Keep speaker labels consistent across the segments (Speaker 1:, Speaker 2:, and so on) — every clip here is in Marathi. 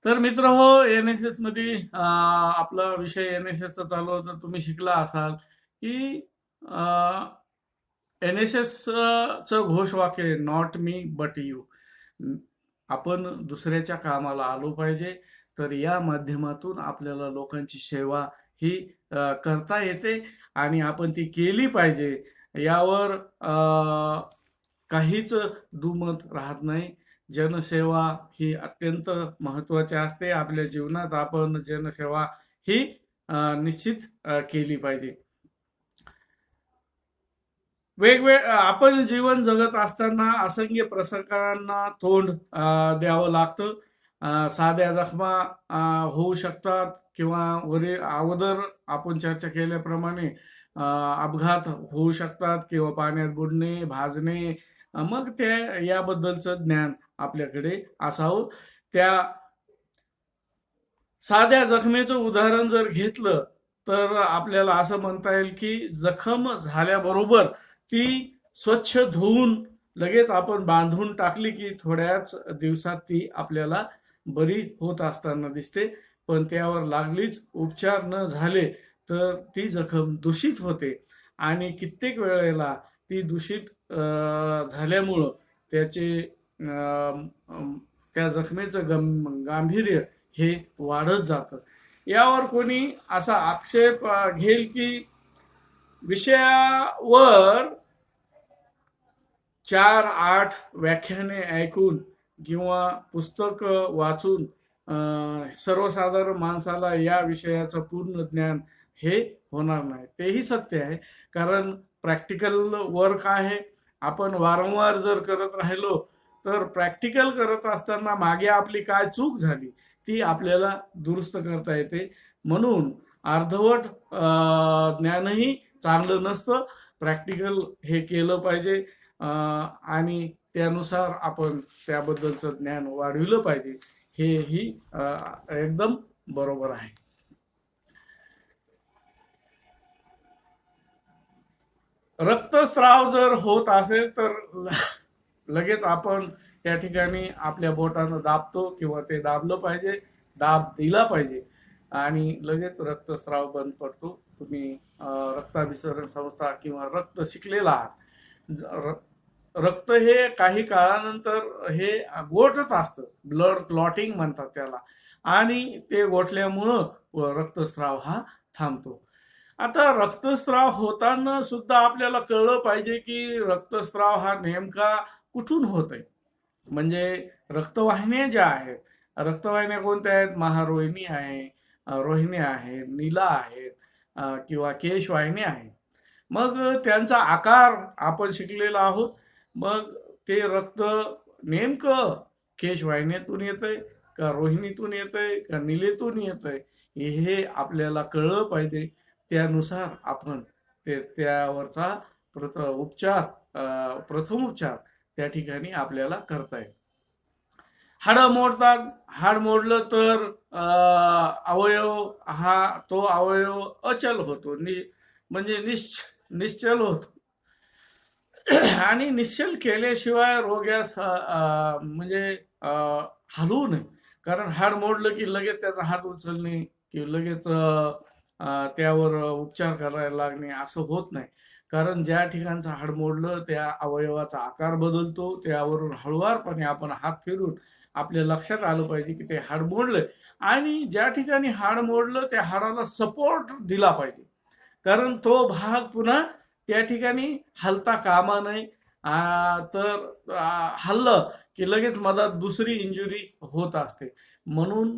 Speaker 1: तर मित्र हो, एन-एस-एस मध्ये आपला विषय एन-एस-एसचा चालू होता. तुम्ही शिकला असाल, की एन-एस-एसचं घोषवाक्य आहे, नॉट मी बट यू. आपण दुसऱ्याच्या कामाला आलो पाहिजे. तर या माध्यमातून आपल्याला लोकांची सेवा ही करता येते आणि आपण ती केली पाहिजे. यावर काहीच दुमत राहत नाही. जनसेवा ही अत्यंत महत्त्वाची असते. आपल्या जीवनात आपण जनसेवा ही निश्चित केली पाहिजे. आपण जीवन जगत असताना असंख्य प्रसंगांना तोंड द्यावं लागतं. साध्या जखमा होऊ शकतात किंवा अगोदर आपण चर्चा केल्याप्रमाणे अपघात होऊ शकतात किंवा पाण्यात बुडणे, भाजणे. मग ते याबद्दलचं ज्ञान आपल्याकडे असावं. त्या साध्या जखमेचं उदाहरण जर घेतलं तर आपल्याला असं म्हणता येईल की जखम झाल्याबरोबर ती स्वच्छ धुवून लगेच आपण बांधून टाकली की थोड्याच दिवसात ती आपल्याला बरी होत असताना दिसते. पण त्यावर लागलीच उपचार न झाले तर ती जखम दूषित होते आणि कित्येक वेळेला ती दूषित झाल्यामुळं त्याचे त्या जखमेचं गांभीर्य हे वाढत जातं. यावर कोणी असा आक्षेप घेईल की विषयावर 4-8 व्याख्याने ऐकून किंवा पुस्तक वाचून सर्वसाधारण माणसाला या विषयाचं पूर्ण ज्ञान हे होणार नाही. तेही सत्य आहे, कारण प्रॅक्टिकल वर्क आहे. आपण वारंवार जर करत राहिलो तर प्रॅक्टिकल करत असताना मागे आपली काय चूक झाली ती आपल्याला दुरुस्त करता येते. म्हणून अर्धवट ज्ञानही चांगलं नसतं. प्रॅक्टिकल हे केलं पाहिजे आणि त्यानुसार आपण त्याबद्दलचं ज्ञान वाढविलं पाहिजे. हेही एकदम बरोबर आहे. रक्तस्राव जर होत असेल तर लगेच आपण त्या ठिकाणी आपल्या बोटानं दाबतो किंवा ते दाबलं पाहिजे, दाब दिला पाहिजे आणि लगेच रक्तस्राव बंद पडतो. तुम्ही रक्ताभिसरण संस्था किंवा रक्त शिकलेला आहात. रक्त हे काही काळानंतर हे गोठच असतं, ब्लड क्लॉटिंग म्हणतात त्याला, आणि ते गोठल्यामुळं रक्तस्राव हा थांबतो. आता रक्तस्राव होताना सुद्धा आपल्याला कळलं पाहिजे की रक्तस्राव हा नेमका कुठून होत आहे. म्हणजे रक्तवाहिन्या ज्या आहेत, रक्तवाहिन्या कोणत्या आहेत? महारोहिणी आहे, रोहिणी आहे, नीला आहेत किंवा केशवाहिनी आहे. मग त्यांचा आकार आपण शिकलेला आहोत. मग ते रक्त नेमकं केशवाहिन्यातून येतंय का रोहिणीतून येतंय का निलेतून येतंय हे आपल्याला कळलं पाहिजे. त्यानुसार आपण त्यावरचा प्रथम उपचार त्या ठिकाणी आपल्याला करता येईल. हाडं मोडतात. हाड मोडलं तर अवयव हा तो अवयव अचल होतो, म्हणजे निश्चल होतो. आणि निश्चल केल्याशिवाय रोग्यास म्हणजे हलवू नये. कारण हाड मोडलं की लगेच त्याचा हात उचलणे की लगेच त्यावर उपचार करायला लागणे असं होत नाही. कारण ज्या ठिकाणचं हाड मोडलं त्या अवयवाचा आकार बदलतो. त्यावरून हळुवारपणे आपण हात फिरून आपल्या लक्षात आलं पाहिजे की ते हाड मोडलंय आणि ज्या ठिकाणी हाड मोडलं त्या हाडाला सपोर्ट दिला पाहिजे. कारण तो भाग पुन्हा त्या ठिकाणी हलता कामा नये. तर हललं की लगेच मधात दुसरी इंजुरी होत असते. म्हणून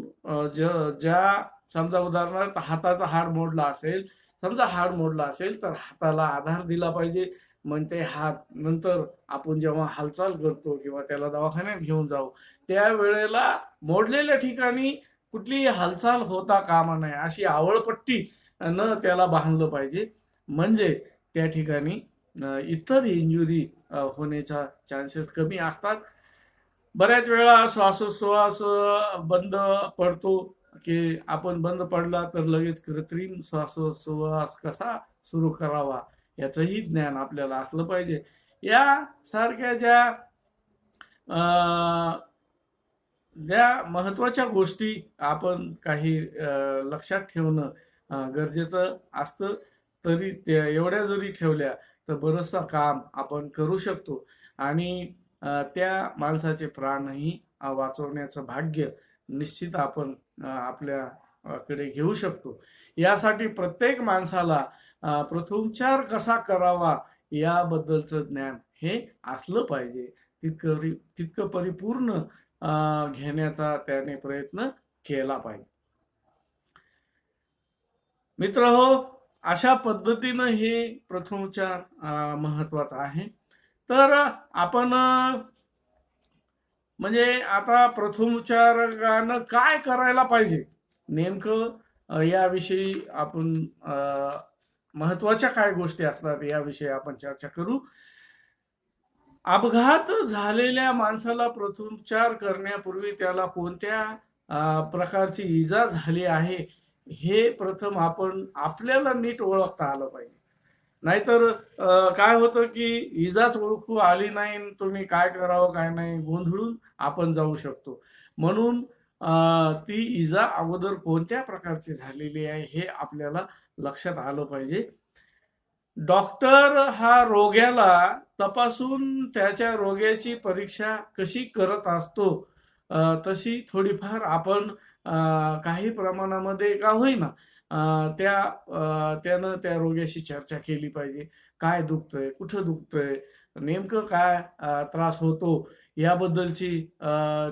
Speaker 1: ज्या समजा उदाहरणार्थ हाताचा हाड मोडला असेल, समजा हाड मोडला असेल तर हाताला आधार दिला पाहिजे. मग ते हात नंतर आपण जेव्हा हालचाल करतो किंवा त्याला दवाखान्यात घेऊन जाऊ त्यावेळेला मोडलेल्या ठिकाणी कुठलीही हालचाल होता कामा नये अशी आवळपट्टी न त्याला बांधलं पाहिजे. म्हणजे त्या ठिकाणी इतर इंजुरी होण्याचा चान्सेस कमी असतात. बऱ्याच वेळा श्वासोच्छ्वास बंद पडतो की आपण बंद पडला तर लगेच कृत्रिम श्वासोच्छ्वास कसा सुरू करावा याचंही ज्ञान आपल्याला असलं पाहिजे. या सारख्या ज्या ज्या महत्वाच्या गोष्टी आपण काही लक्षात ठेवणं गरजेचं असतं, तरी त्या एवढ्या जरी ठेवल्या तर बरंचसं काम आपण करू शकतो आणि त्या माणसाचे प्राणही वाचवण्याचं भाग्य निश्चित आपण आपल्याकडे घेऊ शकतो. यासाठी प्रत्येक माणसाला प्रथमोपचार कसा करावा याबद्दलचं ज्ञान हे असलं पाहिजे. तितकं परिपूर्ण घेण्याचा त्याने प्रयत्न केला पाहिजे. मित्रहो, अशा पद्धतीनं हे प्रथमोपचार महत्वाचा आहे. तर आपण म्हणजे आता प्रथमोपचारानं काय करायला पाहिजे नेमकं याविषयी आपण महत्वाच्या काय गोष्टी असतात याविषयी आपण चर्चा करू. अपघात झालेल्या माणसाला प्रथमोपचार करण्यापूर्वी त्याला कोणत्या प्रकारची इजा झाली आहे हे प्रथम आपण आपल्याला नीट ओळखता आलं पाहिजे. नाहीतर काय होतं की इजाच ओळखू आली नाही, तुम्ही काय करावं काय नाही गोंधळून आपण जाऊ शकतो. म्हणून ती इजा अगोदर कोणत्या प्रकारची झालेली आहे हे आपल्याला लक्षात आलं पाहिजे. डॉक्टर हा रोग्याला तपासून त्याच्या रोग्याची परीक्षा कशी करत असतो तशी थोडीफार आपण काही प्रमाणामध्ये का होईना त्यानं त्या रोग्याशी चर्चा केली पाहिजे. काय दुखतंय, कुठं दुखतंय, नेमकं काय त्रास होतो याबद्दलची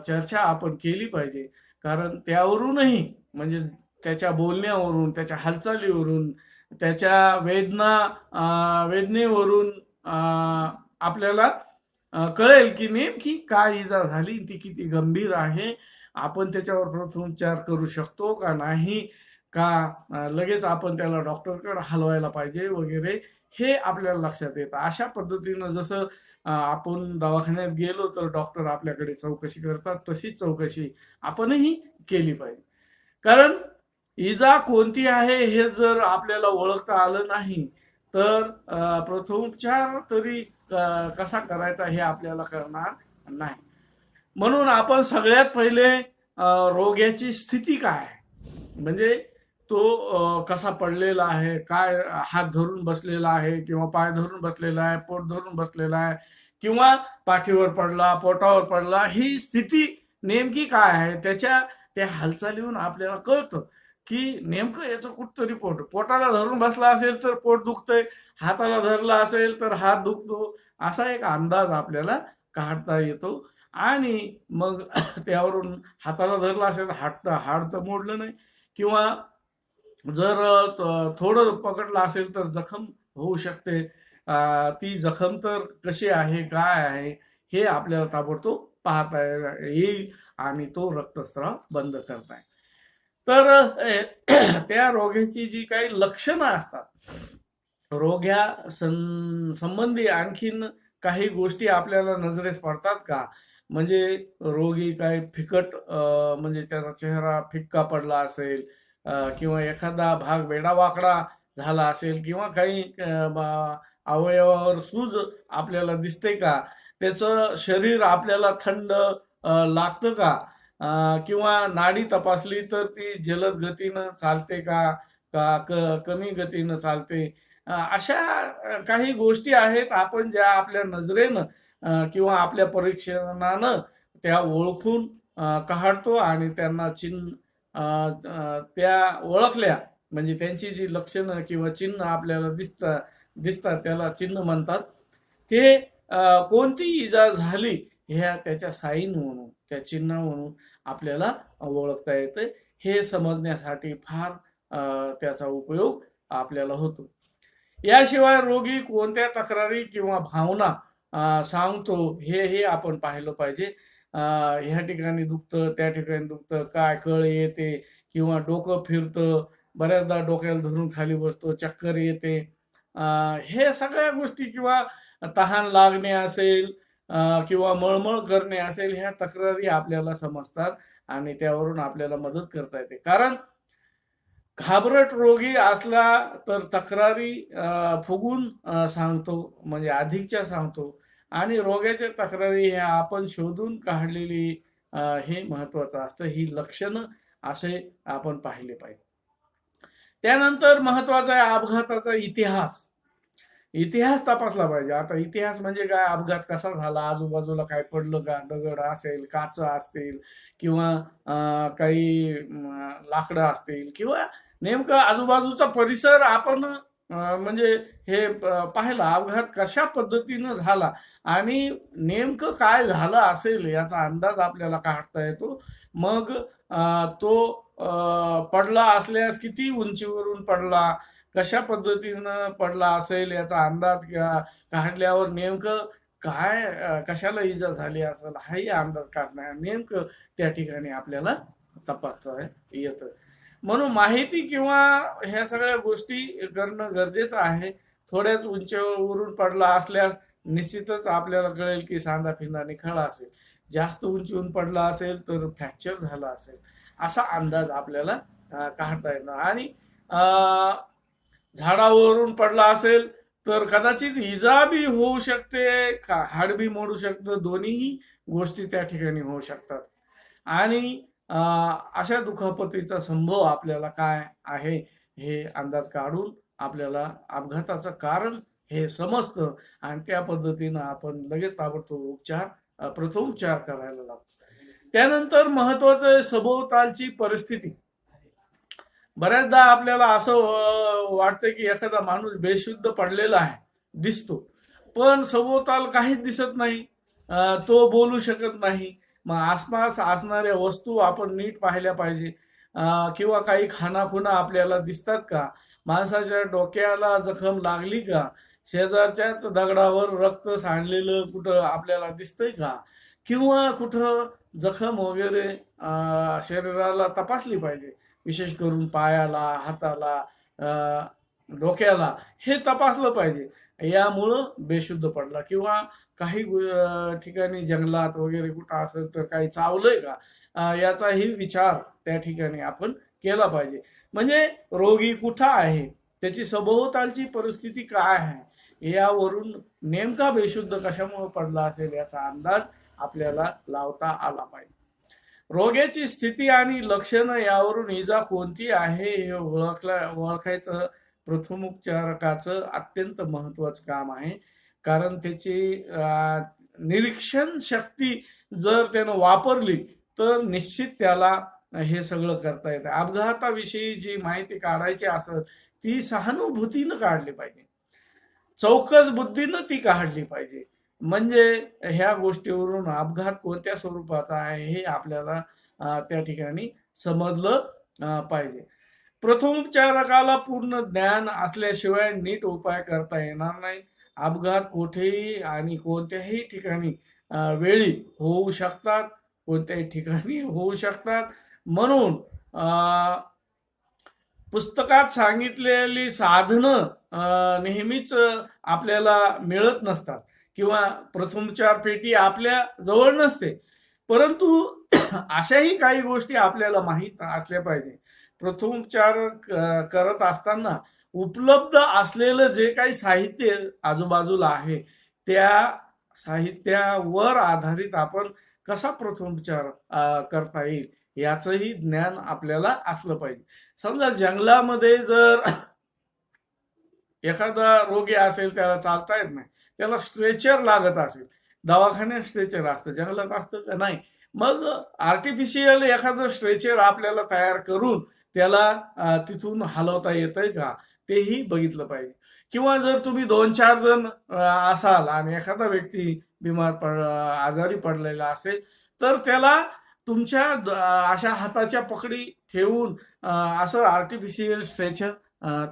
Speaker 1: चर्चा आपण केली पाहिजे. कारण त्यावरूनही म्हणजे त्याच्या बोलण्यावरून, त्याच्या हालचालीवरून, त्याच्या वेदनेवरून आपल्याला कळेल की नेमकी काय इजा झाली, ती किती गंभीर आहे, आपण त्याच्यावर प्रथमोपचार करू शकतो का नाही, का लगेच आपण त्याला डॉक्टरकडे हलवायला पाहिजे वगैरे हे आपल्याला लक्षात येतं. अशा पद्धतीनं जसं आपण दवाखान्यात गेलो तर डॉक्टर आपल्याकडे चौकशी करतात, तशीच चौकशी आपणही केली पाहिजे. कारण इजा कोणती आहे हे जर आपल्याला ओळखता आलं नाही तर प्रथमोपचार तरी कसा करायचा हे आपल्याला कळणार नाही. म्हणून आपण सगळ्यात पहिले रोग्याची स्थिती काय आहे, म्हणजे तो कसा पडलेला आहे, काय हात धरून बसलेला आहे किंवा पाय धरून बसलेला आहे, पोट धरून बसलेला आहे किंवा पाठीवर पडला, पोटावर पडला, ही स्थिती नेमकी काय आहे त्या हालचालीहून आपल्याला कळतं की नेमकं याचं कुठतरी पोटाला धरून बसला असेल तर पोट दुखतंय, हाताला धरला असेल तर हात दुखतो, असा एक अंदाज आपल्याला काढता येतो. आणि मग त्यावरून हाताला धरला असेल हाड तर मोडलं नाही किंवा जर थोडं पकडलं असेल तर जखम होऊ शकते. ती जखम तर कशी आहे काय आहे हे आपल्याला ताबडतोब पाहता येईल आणि तो रक्तस्राव बंद करता येईल. तर त्या रोग्याची जी काही लक्षणं असतात, रोग्या संबंधी आणखीन काही गोष्टी आपल्याला नजरेस पडतात का, म्हणजे रोगी काय फिकट म्हणजे त्याचा चेहरा फिक्का पडला असेल किंवा एखादा भाग वेडावाकडा झाला असेल किंवा काही अवयवावर सूज आपल्याला दिसते का, त्याचं शरीर आपल्याला थंड लागतं का, किंवा नाडी तपासली तर ती जलद गतीनं चालते का कमी गतीनं चालते. अशा काही गोष्टी आहेत आपण ज्या आपल्या नजरेनं किंवा आपल्या परीक्षणानं त्या ओळखून काढतो आणि त्यांना त्या ओळखल्या म्हणजे त्यांची जी लक्षणं किंवा चिन्ह आपल्याला दिसतात त्याला चिन्ह म्हणतात. ते कोणती इजा झाली ह्या त्याच्या साईन म्हणून त्या चिन्ह म्हणून आपल्याला ओळखता येतं. हे समजण्यासाठी फार त्याचा उपयोग आपल्याला होतो. याशिवाय रोगी कोणत्या तक्रारी किंवा भावना सांगतो हे आपण पाहिलं पाहिजे. ह्या ठिकाणी दुखतं, त्या ठिकाणी दुखतं, काय कळ येते किंवा डोकं फिरतं, बऱ्याचदा डोक्याला धरून खाली बसतो, चक्कर येते, हे सगळ्या गोष्टी किंवा तहान लागणे असेल किंवा मळमळ करणे असेल, ह्या तक्रारी आपल्याला समजतात आणि त्यावरून आपल्याला मदत करता येते. कारण घाबरट रोगी असला तर तक्रारी फुगून सांगतो म्हणजे अधिकच्या सांगतो आणि रोग्याच्या तक्रारी ह्या आपण शोधून काढलेली हे महत्वाचं असतं. ही लक्षणं असे आपण पाहिले पाहिजे. त्यानंतर महत्वाचा आहे अपघाताचा इतिहास. इतिहास तपासला पाहिजे. आता इतिहास म्हणजे काय, अपघात कसा झाला, आजूबाजूला काय पडलं का, दगड असेल, काच असतील किंवा काही लाकडं असतील किंवा नेमकं आजूबाजूचा परिसर आपण म्हणजे हे पाहिला अपघात कशा पद्धतीनं झाला आणि नेमकं काय झालं असेल याचा अंदाज आपल्याला काढता येतो. मग तो पडला असल्यास किती उंचीवरून पडला, कशा पद्धतीनं पडला असेल याचा अंदाज काढल्यावर नेमकं काय कशाला इजा झाली असेल हाही अंदाज काढणार नेमकं त्या ठिकाणी आपल्याला तपासता येतं. म्हणून माहिती किंवा ह्या सगळ्या गोष्टी करणं गरजेचं आहे. थोड्याच उंचीवरून पडला असल्यास निश्चितच आपल्याला कळेल की सांधा फिंदा निखळला असेल. जास्त उंचीवरून पडला असेल तर फ्रॅक्चर झाला असेल असा अंदाज आपल्याला काढता येणार. आणि झाडावरून पडला असेल तर कदाचित इजा बी होऊ शकते, हाड बी मोडू शकतं. दोन्ही गोष्टी त्या ठिकाणी होऊ शकतात. आणि अशा दुखापतीचा संभव आपल्याला काय आहे हे अंदाज काढून आपल्याला अपघाताचं कारण हे समजतं आणि त्या पद्धतीनं आपण लगेच ताबडतोब प्रथमोपचार करायला लागतो. त्यानंतर महत्वाचं सभोवतालची परिस्थिती. बऱ्याचदा आपल्याला असं वाटतं की एखादा माणूस बेशुद्ध पडलेला आहे दिसतो, पण सभोवताल काहीच दिसत नाही, तो बोलू शकत नाही. मग आसपास असणाऱ्या वस्तू आपण नीट पाहिल्या पाहिजे. किंवा काही खानाखुणा आपल्याला दिसतात का, माणसाच्या डोक्याला जखम लागली का, शेजारच्याच दगडावर रक्त सांडलेलं कुठं आपल्याला दिसतंय का, किंवा कुठं जखम वगैरे शरीराला तपासली पाहिजे. विशेष करून पायाला, हाताला, डोक्याला हे तपासलं पाहिजे. यामुळं बेशुद्ध पडला किंवा काही ठिकाणी जंगलात वगैरे कुठं असेल तर काही चावलंय का याचाही विचार त्या ठिकाणी आपण केला पाहिजे. म्हणजे रोगी कुठं आहे, त्याची सभोवतालची परिस्थिती काय आहे, यावरून नेमका बेशुद्ध कशामुळे पडला असेल याचा अंदाज आपल्याला लावता आला पाहिजे. रोगाची स्थिती आणि लक्षणं यावरून इजा कोणती आहे हे ओळखायचं प्रथमोपचारकाचं अत्यंत महत्वाचं काम आहे. कारण त्याची निरीक्षण शक्ती जर त्यानं वापरली तर निश्चित त्याला हे सगळं करता येतं. अपघाताविषयी जी माहिती काढायची असेल ती सहानुभूतीनं काढली पाहिजे, चौकस बुद्धीनं ती काढली पाहिजे. म्हणजे ह्या गोष्टीवरून अपघात कोणत्या स्वरूपाचा आहे हे आपल्याला त्या ठिकाणी समजलं पाहिजे. प्रथमोपचारकाला पूर्ण ज्ञान असल्याशिवाय नीट उपाय करता येणार नाही. अपघात कुठेही आणि कोणत्याही ठिकाणी वेळी होऊ शकतात, कोणत्याही ठिकाणी होऊ शकतात. म्हणून पुस्तकात सांगितलेली साधनं नेहमीच आपल्याला मिळत नसतात किंवा प्रथमोपचार पेटी आपल्या जवळ नसते, परंतु अशाही काही गोष्टी आपल्याला माहीत असल्या पाहिजे. प्रथमोपचार करत असताना उपलब्ध असलेलं जे काही साहित्य आजूबाजूला आहे त्या साहित्यावर आधारित आपण कसा प्रथमोपचार करता येईल याचंही ज्ञान आपल्याला असलं पाहिजे. समजा जंगलामध्ये जर एखादा रोगी असेल, त्याला चालता येत नाही, त्याला स्ट्रेचर लागत असेल, दवाखान्यात स्ट्रेचर असतं, जंगलात असतं का नाही, मग आर्टिफिशियल एखादं स्ट्रेचर आपल्याला तयार करून त्याला तिथून हलवता येतंय का तेही बघितलं पाहिजे. किंवा जर तुम्ही 2-4 जण असाल आणि एखादा व्यक्ती आजारी पडलेला असेल तर त्याला तुमच्या अशा हाताच्या पकडी ठेवून असं आर्टिफिशियल स्ट्रेचर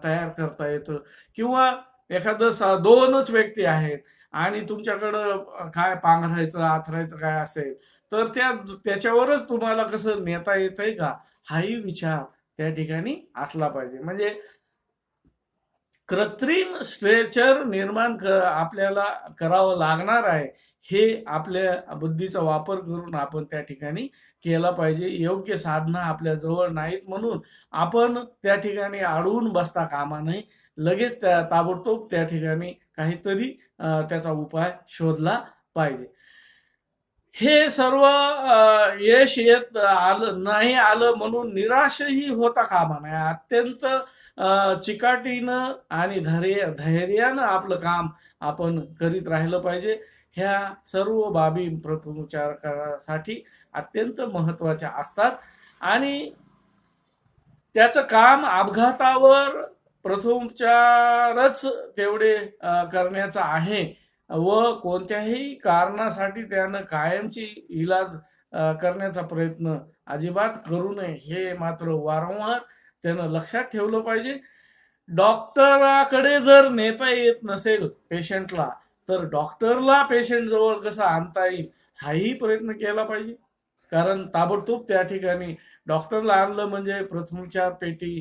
Speaker 1: तयार करता येतं. किंवा एखादं 2च व्यक्ती आहेत आणि तुमच्याकडं काय पांघरायचं आथरायचं काय असेल तर त्याच्यावरच तुम्हाला कसं नेता येतंय का हाही विचार त्या ठिकाणी असला पाहिजे. म्हणजे कृत्रिम स्ट्रेचर निर्माण आपल्याला करावं लागणार आहे, हे आपल्या बुद्धीचा वापर करून आपण त्या ठिकाणी केला पाहिजे. योग्य साधनं आपल्या जवळ नाहीत म्हणून आपण त्या ठिकाणी अडवून बसता कामा नये. लगेच ताबडतोब त्या ठिकाणी काहीतरी त्याचा उपाय शोधला पाहिजे. हे सर्व यश येत आलं नाही आलं म्हणून निराशही होता कामा नये. अत्यंत चिकाटीनं आणि धैर्यानं आपलं काम आपण करीत राहिलं पाहिजे. ह्या सर्व बाबी प्रथमोपचारकासाठी अत्यंत महत्त्वाच्या असतात आणि त्याचं काम अपघातावर प्रथमोपचारच तेवढे करण्याचं आहे व कोणत्याही कारणासाठी त्यानं कायमची इलाज करण्याचा प्रयत्न अजिबात करू नये हे मात्र वारंवार त्यानं लक्षात ठेवलं पाहिजे. डॉक्टराकडे जर नेता येत नसेल पेशंटला तर डॉक्टरला पेशंट जवळ कसा आणता येईल हाही प्रयत्न केला पाहिजे. कारण ताबडतोब त्या ठिकाणी डॉक्टरला आणलं म्हणजे प्रथमोपचार पेटी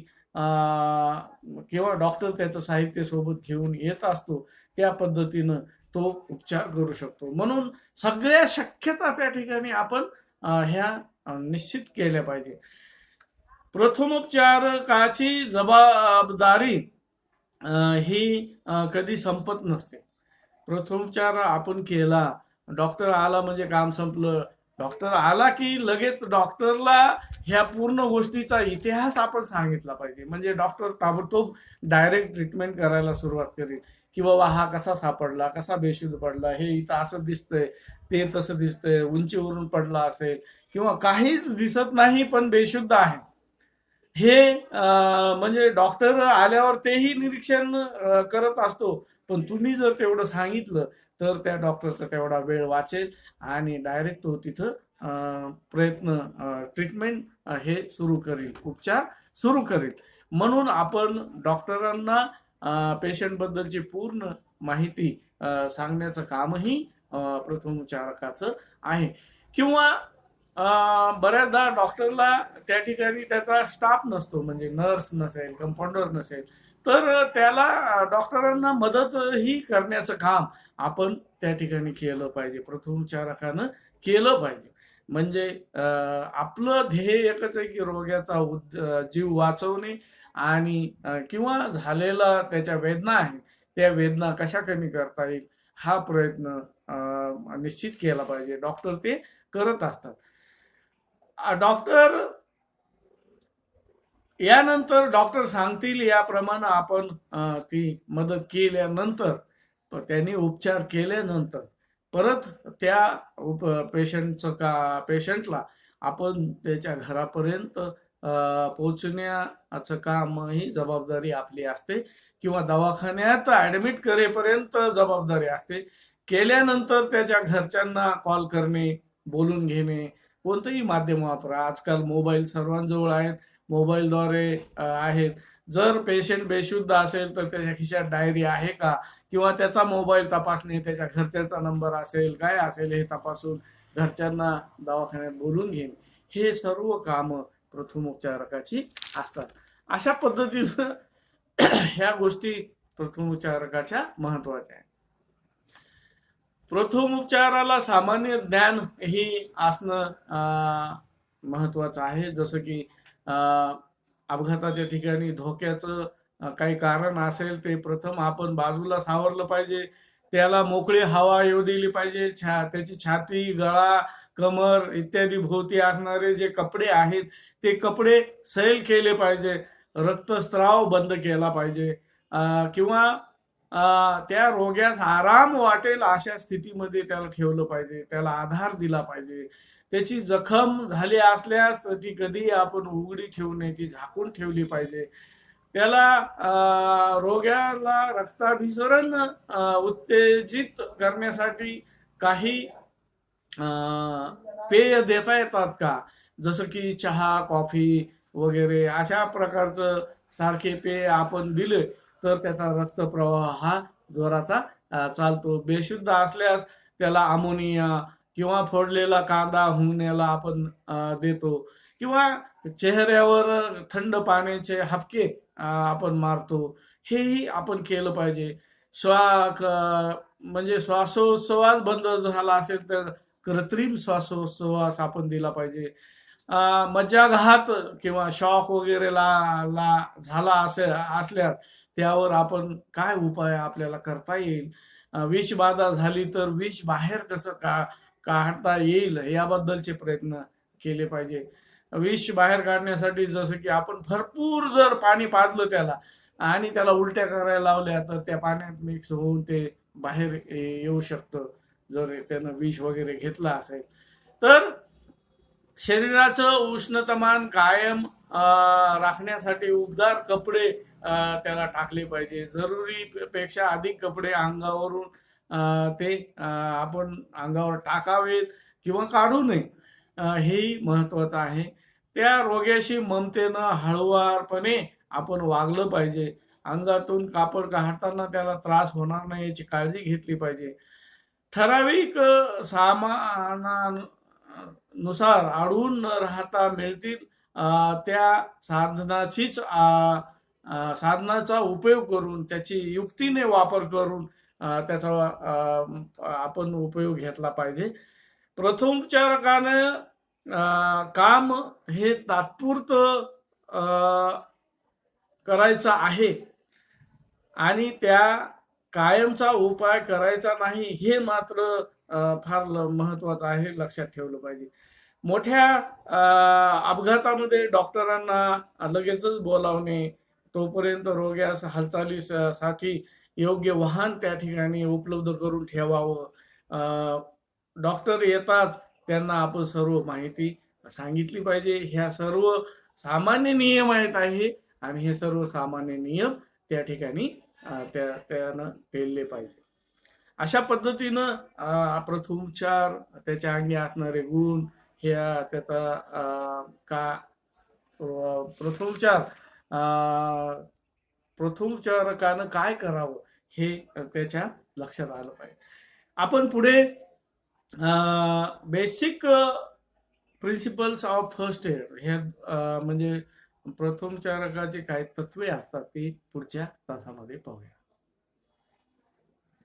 Speaker 1: किंवा डॉक्टर त्याचं साहित्य सोबत घेऊन येत असतो. त्या पद्धतीनं तो उपचार करू शकतो. म्हणून सगळ्या शक्यता त्या ठिकाणी आपण ह्या निश्चित केल्या पाहिजे. प्रथमोपचारकाची जबाबदारी ही कधी संपत नसते. प्रथमोपचार आपण केला, डॉक्टर आला म्हणजे काम संपलं. डॉक्टर आला की लगेच डॉक्टरला ह्या पूर्ण गोष्टीचा इतिहास आपण सांगितला पाहिजे. म्हणजे डॉक्टर ताबडतोब डायरेक्ट ट्रीटमेंट करायला सुरुवात करेल की बाबा हा कसा सापडला, कसा बेशुद्ध पडला, हे इथं असं दिसतंय, ते तसं दिसतंय, उंचीवरून पडला असेल किंवा काहीच दिसत नाही पण बेशुद्ध आहे. हे म्हणजे डॉक्टर आल्यावर तेही निरीक्षण करत असतो. पण तुम्ही जर तेवढं सांगितलं तर त्या डॉक्टरचा तेवढा वेळ वाचेल आणि डायरेक्ट तो तिथं प्रयत्न ट्रीटमेंट हे सुरू करेल, उपचार सुरू करेल. म्हणून आपण डॉक्टरांना पेशंटबद्दलची पूर्ण माहिती सांगण्याचं कामही प्रथमोपचारकाचं आहे. किंवा बऱ्याचदा डॉक्टरला त्या ठिकाणी त्याचा स्टाफ नसतो, म्हणजे नर्स नसेल, कंपाऊंडर नसेल, तर त्याला डॉक्टरांना मदतही करण्याचं काम आपण त्या ठिकाणी केलं पाहिजे, प्रथमोपचारकानं केलं पाहिजे. म्हणजे आपलं ध्येय एकच आहे की रोग्याचा जीव वाचवणे आणि किंवा झालेला त्याच्या वेदना आहेत त्या वेदना कशा कमी करता येईल हा प्रयत्न निश्चित केला पाहिजे. डॉक्टर ते करत असतात. डॉक्टर यानंतर डॉक्टर सांगतील याप्रमाणे आपण ती मदत केल्यानंतर त्यांनी उपचार केल्यानंतर परत त्या पेशंटला आपण त्याच्या घरापर्यंत पोहोचण्याचं काम ही जबाबदारी आपली असते किंवा दवाखान्यात ऍडमिट करेपर्यंत जबाबदारी असते. केल्यानंतर त्याच्या घरच्यांना कॉल करणे, बोलून घेणे, कोणतंही माध्यम वापरा. आजकाल मोबाईल सर्वांजवळ आहेत, मोबाईलद्वारे आहेत. जर पेशंट बेशुद्ध असेल तर त्याच्या खिशात डायरी आहे का किंवा त्याचा मोबाईल तपासणे, त्याच्या घरच्याचा नंबर असेल काय असेल हे तपासून घरच्यांना दवाखान्यात बोलून घेणे, हे सर्व कामं प्रथमोपचारकाची असतात. अशा पद्धतीनं ह्या गोष्टी प्रथमोपचारकाच्या महत्वाच्या आहेत. प्रथमोपचाराला सामान्य ज्ञान ही असणं महत्वाचं आहे. जसं की अपघाताच्या ठिकाणी धोक्याचं काही कारण असेल ते प्रथम आपण बाजूला सावरलं पाहिजे. त्याला मोकळी हवा येऊ दिली पाहिजे. त्याची छाती, गळा, कमर इत्यादी भोवती असणारे जे कपडे आहेत ते कपडे सैल केले पाहिजे. रक्तस्राव बंद केला पाहिजे किंवा त्या रोग्यास आराम वाटेल अशा स्थितीमध्ये त्याला ठेवलं पाहिजे. त्याला आधार दिला पाहिजे. त्याची जखम झाली असल्यास ती कधी आपण उघडी ठेवू नये, ती झाकून ठेवली पाहिजे. त्याला रोग्याला रक्ताभिसरण उत्तेजित करण्यासाठी काही पेय देता येतात का, जसं की चहा, कॉफी वगैरे अशा प्रकारचं सारखे पेय आपण दिले तर त्याचा रक्तप्रवाह हा जोराचा चालतो. बेशुद्ध असल्यास त्याला अमोनिया किंवा फोडलेला कांदा हुंगण्याला आपण देतो किंवा चेहऱ्यावर थंड पाण्याचे हबके आपण मारतो. हेही आपण केलं पाहिजे. म्हणजे श्वासोच्छवास बंद झाला असेल तर कृत्रिम श्वासोच्छवास आपण दिला पाहिजे. मज्जाघात किंवा शॉक वगैरे झाला असल्यास त्यावर आपण काय उपाय आपल्याला करता येईल. विषबाधा झाली तर विष बाहेर कसं काढता येईल याबद्दलचे प्रयत्न केले पाहिजे. विष बाहेर काढण्यासाठी जसं की आपण भरपूर जर पाणी पाजलं त्याला आणि त्याला उलट्या करायला लावल्या तर त्या पाण्यात मिक्स होऊन ते बाहेर येऊ शकतं, जर त्यानं विष वगैरे घेतला असेल तर. शरीराचं उष्णतामान कायम राखण्यासाठी उबदार कपडे त्याला टाकले पाहिजे. जरुरीपेक्षा अधिक कपडे अंगावरून ते आपण अंगावर टाकावेत किंवा काढू नये, हेही महत्वाचं आहे. त्या रोग्याशी ममतेनं हळुवारपणे आपण वागलं पाहिजे. अंगातून कापड काढताना त्याला त्रास होणार नाही याची काळजी घेतली पाहिजे. ठराविक सामानानुसार अडवून न राहता मिळतील त्या साधनाचा उपयोग करून, त्याची युक्तीने वापर करून त्याचा आपण उपयोग घेतला पाहिजे. प्रथमोपचारकानं काम हे तात्पुरतं करायचं आहे आणि त्या कायमचा उपाय करायचा नाही, हे मात्र फार महत्वाचं आहे, लक्षात ठेवलं पाहिजे. मोठ्या अपघातामध्ये डॉक्टरांना लगेचच बोलावणे, तोपर्यंत रोग्यास हालचालीसाठी योग्य वाहन त्या ठिकाणी उपलब्ध करून ठेवावं. डॉक्टर येताच त्यांना आपण सर्व माहिती सांगितली पाहिजे. ह्या सर्व सामान्य नियम आहेत आहे आणि हे सर्व सामान्य नियम त्या ठिकाणी त्यानं पेलले पाहिजे. अशा पद्धतीनं प्रथमोपचार, त्याच्या अंगी असणारे गुण, त्याचा प्रथमोपचारकानं काय करावं हे त्याच्या लक्षात आलं पाहिजे. आपण पुढे basic principles of first aid हे म्हणजे प्रथमोपचारकाचे काय तत्वे असतात ते पुढच्या तासामध्ये पाहूया.